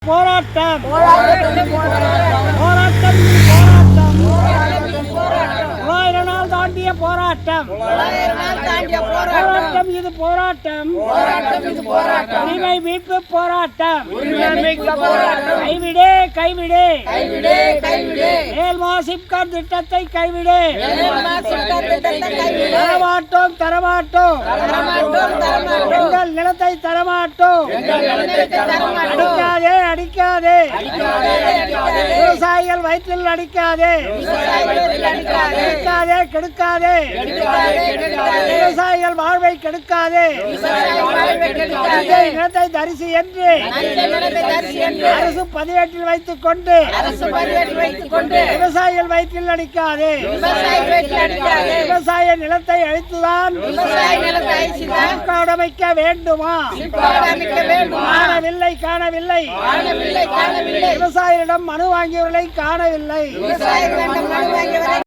போராட்டம் தொள்ளாயிரம் தாண்டிய போராட்டம் இது போராட்டம் உரிமை மீட்பு போராட்டம் கைவிடு கைவிடு மேல்மாசிப்கார் திட்டத்தை கைவிடு தரமாட்டோம் தரமாட்டோம் எங்கள் நிலத்தை தரமாட்டோம் அடிக்காதே அடிக்காதே விவசாயிகள் வயிற்றில் அடிக்காதே கெடுக்காதே கெடுக்காதே விவசாயிகள் வாழ்வை கெடுக்காதே நிலத்தை தரிசி என்று அரசு பதிவேட்டில் வைத்துக் கொண்டு விவசாயிகள் வயிற்றில் அடிக்காதே விவசாய நிலத்தை அழித்துதான் அமைக்க வேண்டுமா? காணவில்லை காணவில்லை விவசாயிகளிடம் மனு வாங்கியவர்களை காணவில்லை.